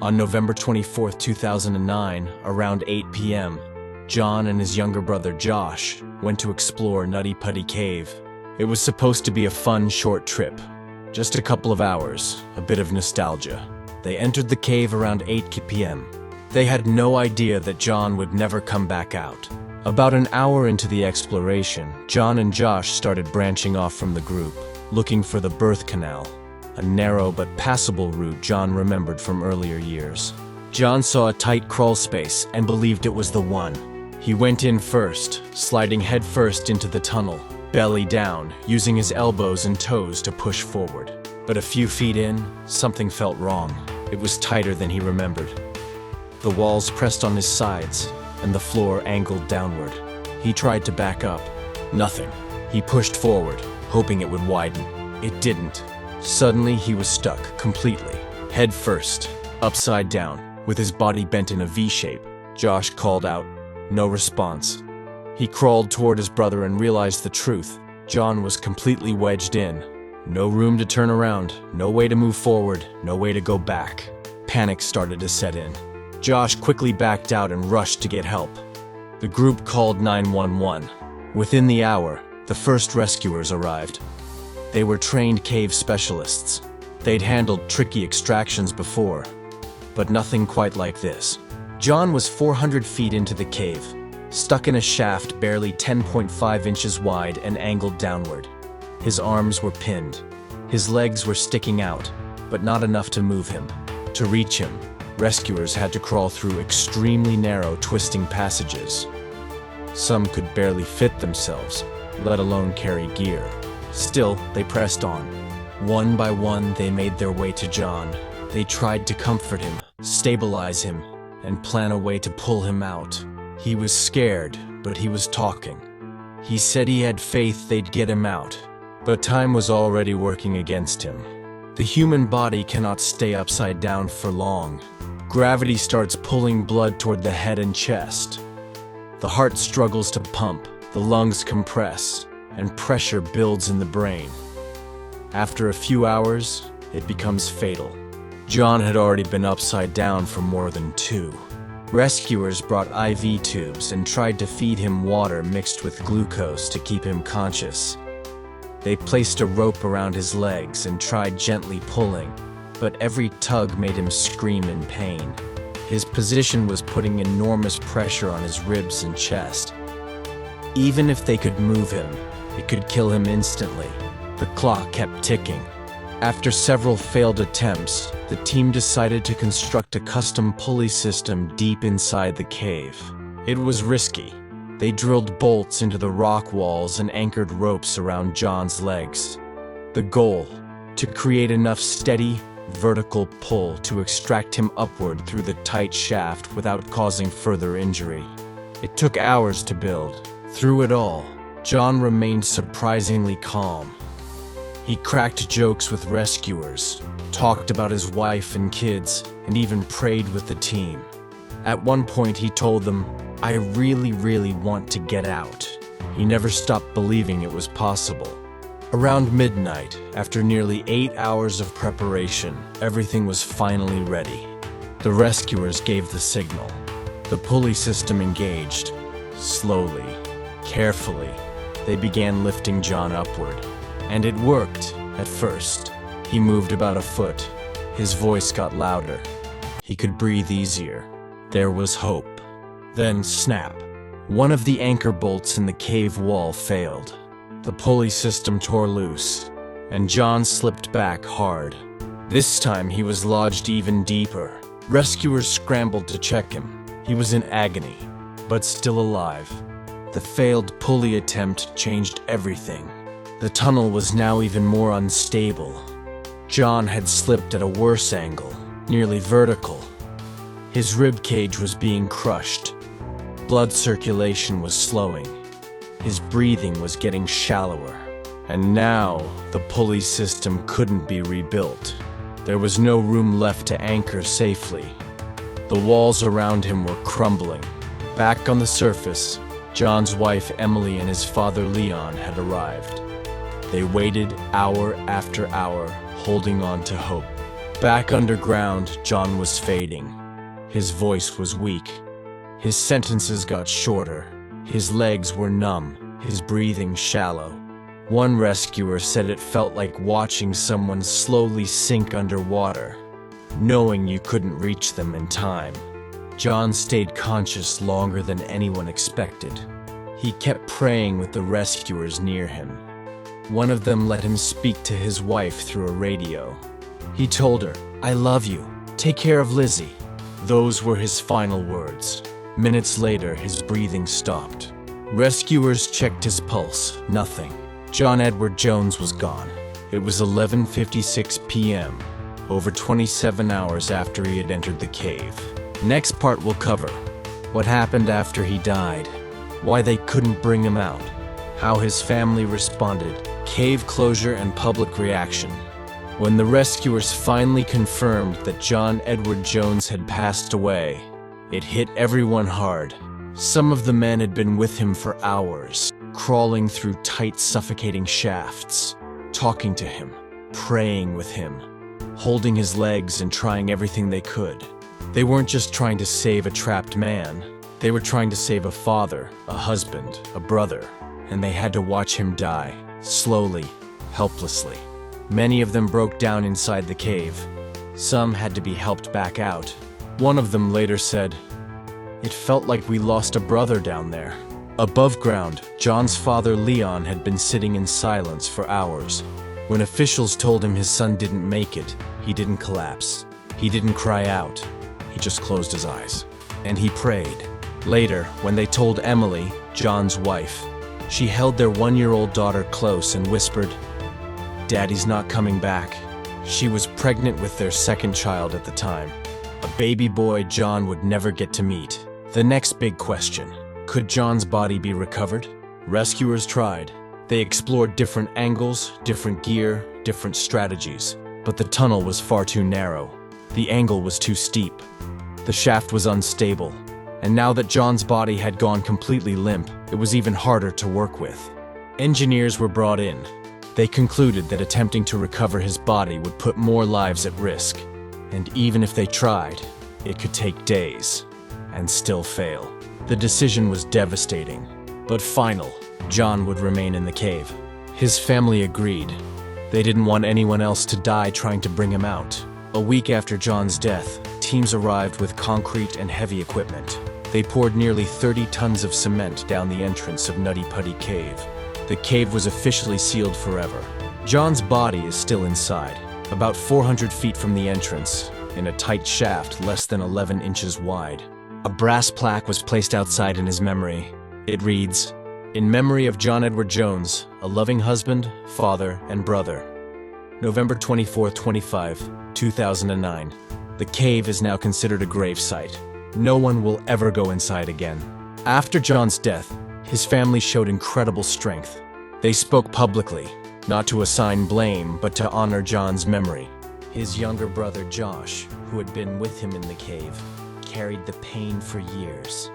On November 24, 2009, around 8 p.m., John and his younger brother Josh went to explore Nutty Putty Cave. It was supposed to be a fun, short trip. Just a couple of hours, a bit of nostalgia. They entered the cave around 8 p.m. They had no idea that John would never come back out. About an hour into the exploration, John and Josh started branching off from the group, looking for the birth canal, a narrow but passable route John remembered from earlier years. John saw a tight crawl space and believed it was the one. He went in first, sliding headfirst into the tunnel, belly down, using his elbows and toes to push forward. But a few feet in, something felt wrong. It was tighter than he remembered. The walls pressed on his sides, and the floor angled downward. He tried to back up. Nothing. He pushed forward, hoping it would widen. It didn't. Suddenly, he was stuck, completely. Head first, upside down, with his body bent in a V-shape. Josh called out. No response. He crawled toward his brother and realized the truth. John was completely wedged in. No room to turn around, no way to move forward, no way to go back. Panic started to set in. Josh quickly backed out and rushed to get help. The group called 911. Within the hour, the first rescuers arrived. They were trained cave specialists. They'd handled tricky extractions before, but nothing quite like this. John was 400 feet into the cave, stuck in a shaft barely 10.5 inches wide and angled downward. His arms were pinned. His legs were sticking out, but not enough to move him. To reach him, rescuers had to crawl through extremely narrow, twisting passages. Some could barely fit themselves, let alone carry gear. Still, they pressed on. One by one, they made their way to John. They tried to comfort him, stabilize him, and plan a way to pull him out. He was scared, but he was talking. He said he had faith they'd get him out, but time was already working against him. The human body cannot stay upside down for long. Gravity starts pulling blood toward the head and chest. The heart struggles to pump, the lungs compress, and pressure builds in the brain. After a few hours, it becomes fatal. John had already been upside down for more than 2. Rescuers brought IV tubes and tried to feed him water mixed with glucose to keep him conscious. They placed a rope around his legs and tried gently pulling, but every tug made him scream in pain. His position was putting enormous pressure on his ribs and chest. Even if they could move him, it could kill him instantly. The clock kept ticking. After several failed attempts, the team decided to construct a custom pulley system deep inside the cave. It was risky. They drilled bolts into the rock walls and anchored ropes around John's legs. The goal: to create enough steady, vertical pull to extract him upward through the tight shaft without causing further injury. It took hours to build. Through it all, John remained surprisingly calm. He cracked jokes with rescuers, talked about his wife and kids, and even prayed with the team. At one point he told them, "I really want to get out." He never stopped believing it was possible. Around midnight, after nearly 8 hours of preparation, everything was finally ready. The rescuers gave the signal. The pulley system engaged. Slowly, carefully, they began lifting John upward. And it worked, at first. He moved about a foot. His voice got louder. He could breathe easier. There was hope. Then, snap. One of the anchor bolts in the cave wall failed. The pulley system tore loose, and John slipped back hard. This time he was lodged even deeper. Rescuers scrambled to check him. He was in agony, but still alive. The failed pulley attempt changed everything. The tunnel was now even more unstable. John had slipped at a worse angle, nearly vertical. His rib cage was being crushed. Blood circulation was slowing. His breathing was getting shallower. And now, the pulley system couldn't be rebuilt. There was no room left to anchor safely. The walls around him were crumbling. Back on the surface, John's wife Emily and his father Leon had arrived. They waited hour after hour, holding on to hope. Back underground, John was fading. His voice was weak. His sentences got shorter. His legs were numb, his breathing shallow. One rescuer said it felt like watching someone slowly sink underwater, knowing you couldn't reach them in time. John stayed conscious longer than anyone expected. He kept praying with the rescuers near him. One of them let him speak to his wife through a radio. He told her, "I love you. Take care of Lizzie." Those were his final words. Minutes later, his breathing stopped. Rescuers checked his pulse. Nothing. John Edward Jones was gone. It was 11:56 p.m., over 27 hours after he had entered the cave. Next part will cover what happened after he died, why they couldn't bring him out, how his family responded, cave closure and public reaction. When the rescuers finally confirmed that John Edward Jones had passed away, it hit everyone hard. Some of the men had been with him for hours, crawling through tight, suffocating shafts, talking to him, praying with him, holding his legs and trying everything they could. They weren't just trying to save a trapped man. They were trying to save a father, a husband, a brother, and they had to watch him die, slowly, helplessly. Many of them broke down inside the cave. Some had to be helped back out. One of them later said, "It felt like we lost a brother down there." Above ground, John's father Leon had been sitting in silence for hours. When officials told him his son didn't make it, he didn't collapse. He didn't cry out. He just closed his eyes. And he prayed. Later, when they told Emily, John's wife, she held their 1-year-old daughter close and whispered, "Daddy's not coming back." She was pregnant with their second child at the time, a baby boy John would never get to meet. The next big question: could John's body be recovered? Rescuers tried. They explored different angles, different gear, different strategies, but the tunnel was far too narrow. The angle was too steep. The shaft was unstable. And now that John's body had gone completely limp, it was even harder to work with. Engineers were brought in. They concluded that attempting to recover his body would put more lives at risk. And even if they tried, it could take days and still fail. The decision was devastating, but final. John would remain in the cave. His family agreed. They didn't want anyone else to die trying to bring him out. A week after John's death, teams arrived with concrete and heavy equipment. They poured nearly 30 tons of cement down the entrance of Nutty Putty Cave. The cave was officially sealed forever. John's body is still inside, about 400 feet from the entrance, in a tight shaft less than 11 inches wide. A brass plaque was placed outside in his memory. It reads, "In memory of John Edward Jones, a loving husband, father, and brother. November 24, 2009. The cave is now considered a gravesite. No one will ever go inside again." After John's death, his family showed incredible strength. They spoke publicly, not to assign blame, but to honor John's memory. His younger brother Josh, who had been with him in the cave, carried the pain for years.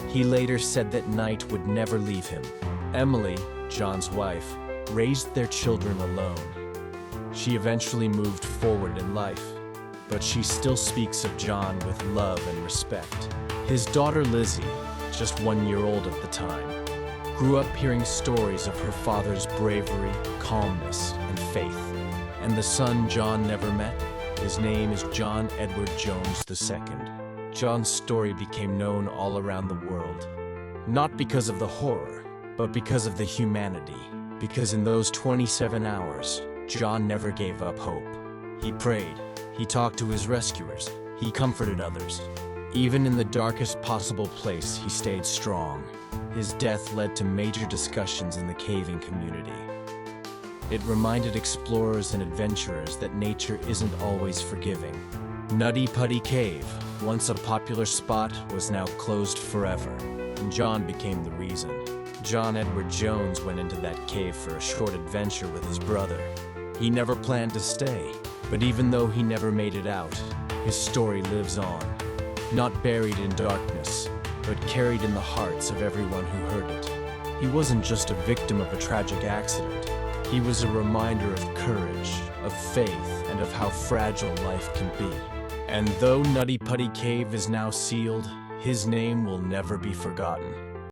He later said that night would never leave him. Emily, John's wife, raised their children alone. She eventually moved forward in life, but she still speaks of John with love and respect. His daughter Lizzie, just 1 year old at the time, grew up hearing stories of her father's bravery, calmness, and faith. And the son John never met, his name is John Edward Jones II. John's story became known all around the world, not because of the horror, but because of the humanity. Because in those 27 hours, John never gave up hope. He prayed, he talked to his rescuers, he comforted others. Even in the darkest possible place, he stayed strong. His death led to major discussions in the caving community. It reminded explorers and adventurers that nature isn't always forgiving. Nutty Putty Cave, once a popular spot, was now closed forever, and John became the reason. John Edward Jones went into that cave for a short adventure with his brother. He never planned to stay, but even though he never made it out, his story lives on. Not buried in darkness, but carried in the hearts of everyone who heard it. He wasn't just a victim of a tragic accident. He was a reminder of courage, of faith, and of how fragile life can be. And though Nutty Putty Cave is now sealed, his name will never be forgotten.